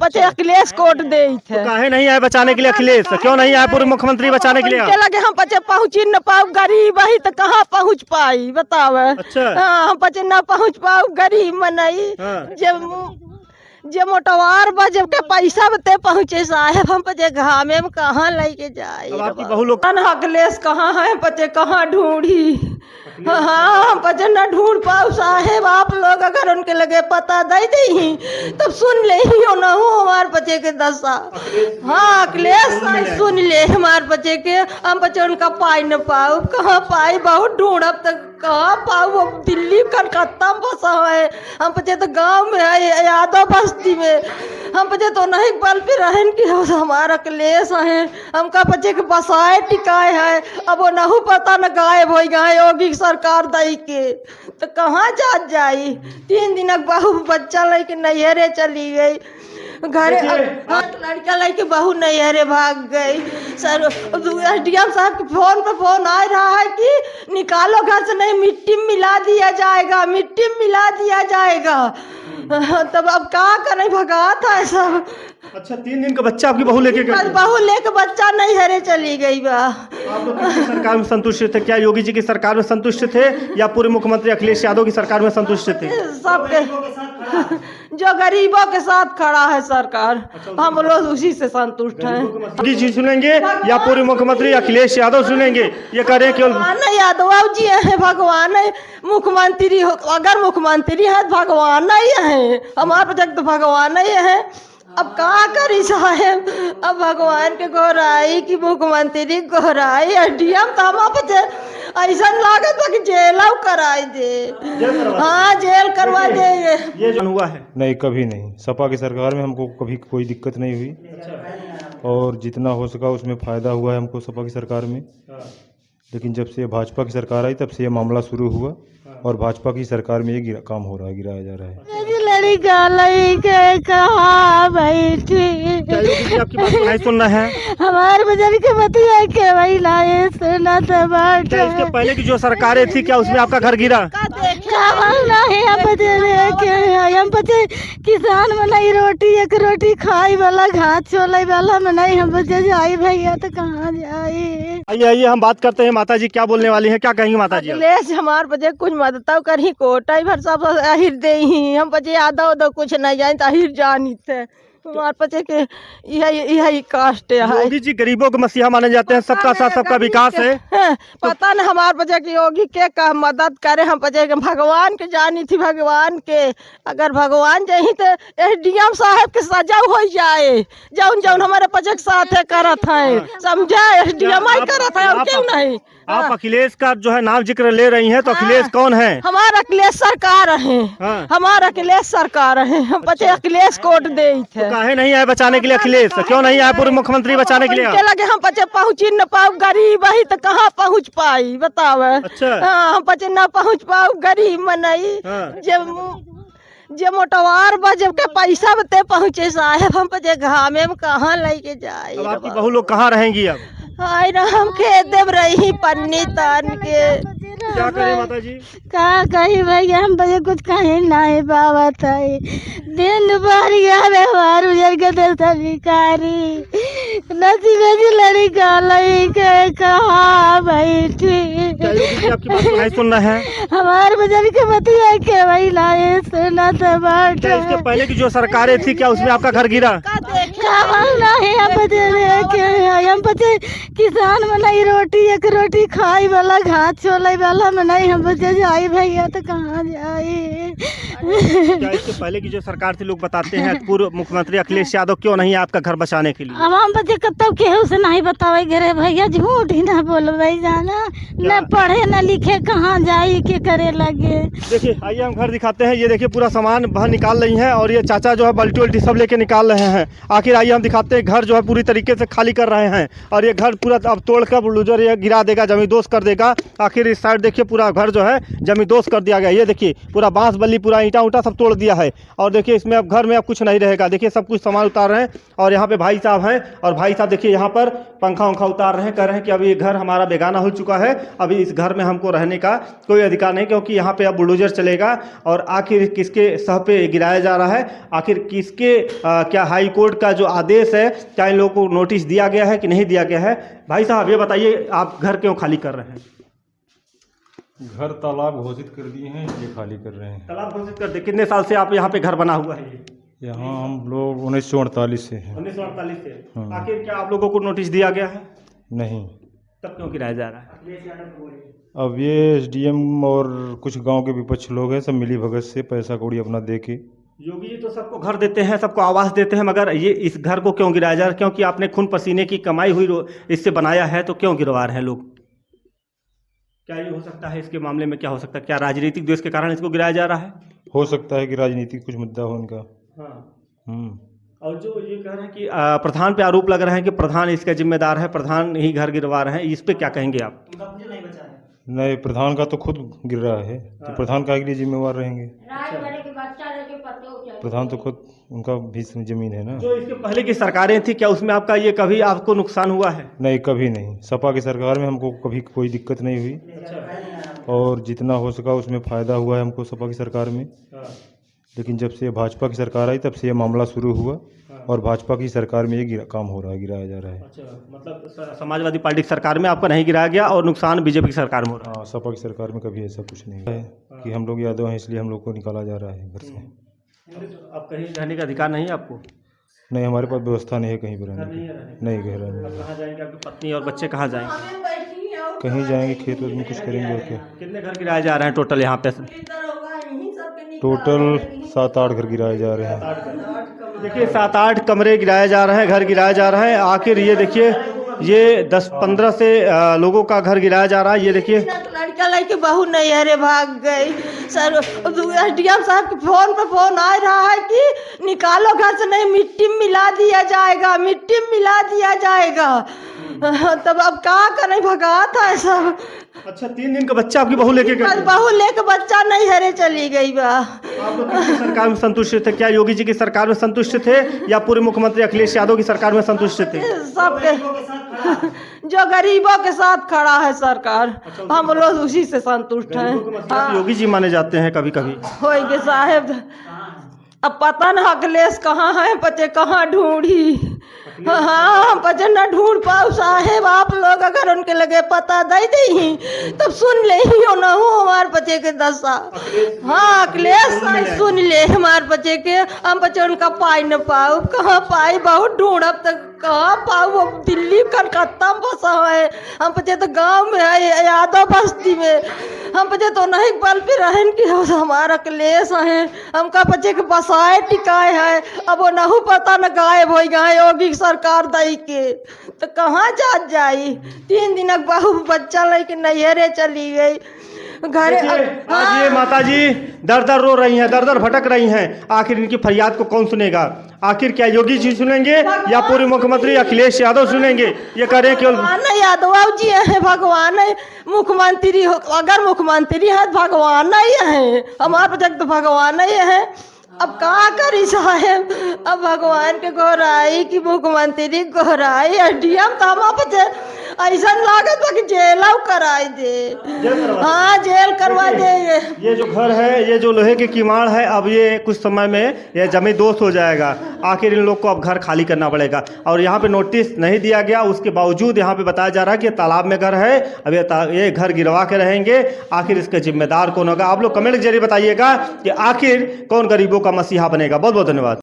बचे अखिलेश कोट दे थे। काहे नहीं आए बचाने के लिए अखिलेश? क्यों नहीं आए पूर्व मुख्यमंत्री बचाने के लिए? उनके लगे हम बच्चे पहुँच ही न पाऊ, गरीब ही तो कहाँ पहुँच पाई बताओ। अच्छा। हाँ, हम बच्चे न पहुँच पाऊ, गरीब मनई जे मोटवार बजे के पैसा बते पहुँचे साहेब, हम बच्चे घामे में कहाँ लेके जाए। अब आपकी बहू लोग अखिलेश कहाँ है बच्चे, कहाँ ढूंढी? हाँ, हम बच्चे न ढूंढ पाऊ साहेब। आप लोग अगर उनके लगे पता दे दी तब सुन ले ही हो ना हो हमारे बच्चे के दशा। हाँ, अखिलेश सुन ले हमारे बच्चे के, हम बच्चे उनका पाई न पाऊ, कहाँ पाई बहुत ढूंढब तक कहाँ पाऊ। वो दिल्ली कलकत्ता में बसा है, हम बच्चे तो गांव में है यादव बस्ती में, हम बच्चे तो नहीं बल पे रहन की हमारा अखिलेश है। हमका बच्चे के बसाए टिकाए है, अब वो नहू पता न गायब हो गए योगी सरकार दई के, तो कहाँ जा जाई। 3 दिन बहू बच्चा लेके नैहरे चली गई, घरे लड़का लेके बहू नैहरे भाग गई। सर एसडीएम साहब के फोन पे फोन आ रहा है कि निकालो घर से, नहीं मिट्टी में मिला दिया जाएगा, मिट्टी में मिला दिया जाएगा। तब अब क्या करें, भगा था सब। अच्छा, 3 दिन का बच्चा आपकी बहू लेके गई? बहू लेके बच्चा नैहरे चली गई बा। आप लोग किसकी सरकार में संतुष्ट थे? क्या योगी जी की सरकार में संतुष्ट थे या पूर्व मुख्यमंत्री अखिलेश यादव की सरकार में संतुष्ट थे? सबके जो गरीबों के साथ खड़ा है सरकार, हम लोग उसी से संतुष्ट हैं। योगी जी सुनेंगे या पूर्व मुख्यमंत्री अखिलेश यादव सुनेंगे? ये करें केवल यादव जी है, भगवान है मुख्यमंत्री। अगर मुख्यमंत्री है भगवान ही है, हमारे तक तो भगवान ही है। अब क्या करी साहेब, अब भगवान के गोराई की मुख्यमंत्री गोराई एसडीएम तो हम बच्चे ऐसा लागत कि जेल कराई दे। हाँ, जेल करवा देंगे। ये जो हुआ है नहीं, कभी नहीं। सपा की सरकार में हमको कभी कोई दिक्कत नहीं हुई और जितना हो सका उसमें फ़ायदा हुआ है हमको सपा की सरकार में। लेकिन जब से भाजपा की सरकार आई तब से ये मामला शुरू हुआ और भाजपा की सरकार में ये काम हो रहा है, गिराया जा रहा है। लड़का लड़के कहाँ बैठी, आपकी बात नहीं सुनना है। हमारे बजर के बतिया के वही लाए सुना तो बाट। क्या इसके पहले की जो सरकारें थी क्या उसमें आपका घर गिरा? नहीं, हम बचे किसान में नहीं, रोटी एक रोटी खाई वाला, घास छोले वाला में नहीं, हम बचे जाई भैया तो कहाँ जाए। आइए आइए हम बात करते हैं। माता जी क्या बोलने वाली हैं, क्या कहेंगी माता जी? अखिलेश हमारे बजे कुछ मदद करी, कोटा भर सब अहिर दे ही, हम बचे यादव उदव कुछ नहीं जानी, अहिर जानी थे हमारे बच्चे के यही कास्ट है। योगी जी गरीबों के मसीहा माने जाते हैं, सबका साथ सबका विकास है। पता न हमारे बच्चे के योगी के का मदद करे, हम बच्चे के भगवान के जानी थी, भगवान के अगर भगवान जही तो एसडीएम साहब के सजा हो जाए, जौन जौन हमारे बच्चे के साथ करत है, समझा? एसडीएम ही करत है और क्यों नहीं। आप अखिलेश का जो है नाम जिक्र ले रही हैं, तो अखिलेश कौन है? हमारा अखिलेश सरकार है, हमारा अखिलेश सरकार है, हम बच्चे अखिलेश कोट दे थे। काहे नहीं आए बचाने के लिए अखिलेश? क्यों नहीं आए पूर्व मुख्यमंत्री बचाने के लिए? उनके लगे हम बच्चे पहुँच ही न पाऊ, गरीब ही तो कहाँ पहुँच पाई बताओ। अच्छा। हाँ, हम बच्चे न पहुँच पाऊ, गरीब मनई जे मोटवार बजे के पैसा बते पहुँचे साहेब, हम बच्चे घामे में कहाँ लेके जाए। अब आपकी बहू लोग कहाँ रहेंगी अब? हाय राम, खेत देव रही पन्नी तान के। क्या करें माता जी? का कही भैया, हम बजे कुछ कहीं नहीं बाबत है, दिन भर गया व्यवहार उजर के देता भिखारी, नसीबे जी लड़का लड़के कहाँ बैठी। आपकी बात नहीं सुनना है। हमारे बजर के बतिया के वही लाए सुना तो बाट। क्या इसके पहले की जो सरकारें थी क्या उसमें आपका घर गिरा? नहीं, हम बचे किसान में नहीं, रोटी एक रोटी खाई वाला, घास छोले वाला में नहीं, हम बचे जाई भैया तो कहाँ जाए। क्या इसके पहले की जो सरकार थी लोग बताते हैं पूर्व मुख्यमंत्री अखिलेश यादव क्यों नहीं आपका घर बचाने के लिए? अब हम बच्चे कत्तो केहू से नहीं बतावे घरे भैया, झूठ ही ना बोलवे जाना, न पढ़े न लिखे कहाँ जाई के करे लगे। देखिए आइए हम घर दिखाते हैं। ये देखिए पूरा सामान बाहर निकाल रही हैं और ये चाचा जो है बाल्टी उल्टी सब लेके निकाल रहे हैं। आखिर आइए हम दिखाते हैं, घर जो है पूरी तरीके से खाली कर रहे हैं और ये घर पूरा अब तोड़कर बुलडोजर ये गिरा देगा, जमींदोज कर देगा। आखिर इस साइड देखिए पूरा घर जो है जमींदोज कर दिया गया। ये देखिए पूरा बांस बल्ली पूरा ईंटा उटा सब तोड़ दिया है। और देखिए इसमें अब घर में अब कुछ नहीं रहेगा। देखिए सब कुछ सामान उतार रहे हैं और यहाँ पे भाई साहब हैं और भाई साहब देखिए यहाँ पर पंखा उंखा उतार रहे हैं, कह रहे हैं कि अब ये घर हमारा बेगाना हो चुका है, अभी इस घर में हमको रहने का कोई अधिकार नहीं, क्योंकि यहाँ पे अब बुलडोजर चलेगा। और आखिर किसके सह पे गिराया जा रहा है, आखिर किसके क्या हाई कोर्ट का जो आदेश है, क्या इन लोगों को नोटिस दिया गया है कि नहीं दिया गया है। भाई साहब ये बताइए आप घर क्यों खाली कर रहे हैं? घर तालाब घोषित कर दिए हैं, इसलिए खाली कर रहे हैं। तालाब घोषित कर दे। कितने साल से आप यहाँ पे घर बना हुआ है ये? यहाँ हम लोग 1948 से हैं। 1948 से। हाँ। आखिर क्या आप लोगों को नोटिस दिया गया है? नहीं। तब क्यों गिराया जा रहा है? अब ये एसडीएम और कुछ गांव के विपक्ष लोग हैं, सब मिली भगत से पैसा कौड़ी अपना दे के। योगी जी तो सबको घर देते हैं, सबको आवास देते हैं, मगर ये इस घर को क्यों गिराया जा रहा है? क्योंकि आपने खून पसीने की कमाई हुई इससे बनाया है, तो क्यों गिरवा रहे हैं लोग? क्या ये हो सकता है इसके मामले में? क्या हो सकता है? क्या राजनीतिक द्वेष के कारण इसको गिराया जा रहा है? हो सकता है कि राजनीतिक कुछ मुद्दा हो उनका। हाँ। और जो ये कह रहे हैं कि प्रधान पे आरोप लग रहे हैं कि प्रधान इसका जिम्मेदार है, प्रधान ही घर गिरवा रहे हैं, इस पे क्या कहेंगे आप? नहीं, प्रधान का तो खुद गिर रहा है, तो प्रधान का के लिए जिम्मेवार रहेंगे? प्रधान तो खुद, उनका भी जमीन है ना। जो इसके पहले की सरकारें थी, क्या उसमें आपका ये कभी आपको नुकसान हुआ है? नहीं, कभी नहीं। सपा की सरकार में हमको कभी कोई दिक्कत नहीं हुई। और जितना हो सका उसमें फ़ायदा हुआ है हमको सपा की सरकार में। लेकिन जब से भाजपा की सरकार आई तब से ये मामला शुरू हुआ और भाजपा की सरकार में ये काम हो रहा है, गिराया जा रहा है। अच्छा, मतलब समाजवादी पार्टी की सरकार में आपका नहीं गिराया गया और नुकसान बीजेपी की सरकार में हो रहा है? हाँ, सपा की सरकार में कभी ऐसा कुछ नहीं है कि हम लोग यादव हैं इसलिए हम लोग को निकाला जा रहा है घर से। अब कहीं रहने का अधिकार नहीं है आपको? नहीं, हमारे पास व्यवस्था नहीं है कहीं पर रहने की। नहीं, कहीं रहने की। कहाँ जाएंगे? आपकी पत्नी और बच्चे कहाँ जाएंगे? कहीं जाएंगे, खेत वेत में कुछ करेंगे और क्या। कितने घर गिराए जा रहे हैं टोटल यहाँ पे? टोटल 7-8 घर गिराए जा रहे हैं। देखिए 7-8 कमरे गिराए जा रहे हैं, घर गिराया जा रहा है। आखिर ये देखिए ये 10-15 से लोगों का घर गिराया जा रहा है। ये देखिए लड़का लड़की बहू नहीं है रे, भाग गई सर। एसडीएम साहब के फोन पे फोन आ रहा है कि निकालो घर से, नहीं मिट्टी में मिला दिया जाएगा, मिट्टी में मिला दिया जाएगा। तब अब क्या करें, भगा था सब। अच्छा, 3 दिन का बच्चा आपकी बहू लेके गई? बहू लेके बच्चा नहीं हरे चली गई बा। आप लोग किसकी सरकार में संतुष्ट थे? क्या योगी जी की सरकार में संतुष्ट थे या पूर्व मुख्यमंत्री अखिलेश यादव की सरकार में संतुष्ट थे? सबके जो गरीबों के साथ खड़ा है सरकार, हम लोग उसी से संतुष्ट हैं। हाँ, योगी जी माने जाते हैं कभी कभी। होएंगे साहेब, अब पता न अखिलेश कहाँ है, पते कहाँ ढूंढी। हाँ, पता न ढूंढ पाओ साहेब। आप लोग अगर उनके लगे पता दे दी तब सुन ले ही हो ना हो हमारे बच्चे के दशा। हाँ, अखिलेश सुन ले हमारे बच्चे के, हम बच्चे उनका पाई न पाओ। कहाँ पाई, बहुत ढूंढब तक कहाँ पाओ। वो दिल्ली कलकत्ता में बसा है, हम बच्चे तो गाँव में है, यादव बस्ती में। हम बच्चे तो नहीं बल पे रहन की हमारा अखिलेश है, हमका बच्चे के बसाए टिकाए है। अब वो नहू पता न गायब हो गए योगी सरकार दई के, तो कहाँ जा जाई। 3 दिन बहू बच्चा लेके नैहरे चली गई घर। आज ये माता जी दर दर रो रही हैं, दर दर भटक रही हैं। आखिर इनकी फरियाद को कौन सुनेगा? आखिर क्या योगी जी सुनेंगे या पूर्व मुख्यमंत्री अखिलेश यादव सुनेंगे? ये कह रहे हैं केवल यादव जी है, भगवान है मुख्यमंत्री। अगर मुख्यमंत्री है भगवान नहीं है, हमारे पास तो भगवान नहीं है। अब क्या करी साहेब, अब भगवान के गोराई की मुख्यमंत्री गोराई एसडीएम तो हम ऐसा लागत कि जेल कराई दे। हाँ, जेल करवा दे। ये जो घर है, ये जो लोहे के किवाड़ है, अब ये कुछ समय में ये जमींदोज हो जाएगा। आखिर इन लोग को अब घर खाली करना पड़ेगा। और यहाँ पे नोटिस नहीं दिया गया, उसके बावजूद यहाँ पे बताया जा रहा है कि तालाब में घर है, अब ये घर गिरवा के रहेंगे। आखिर इसके जिम्मेदार कौन होगा? आप लोग कमेंट के जरिए बताइएगा कि आखिर कौन गरीबों का मसीहा बनेगा। बहुत बहुत धन्यवाद।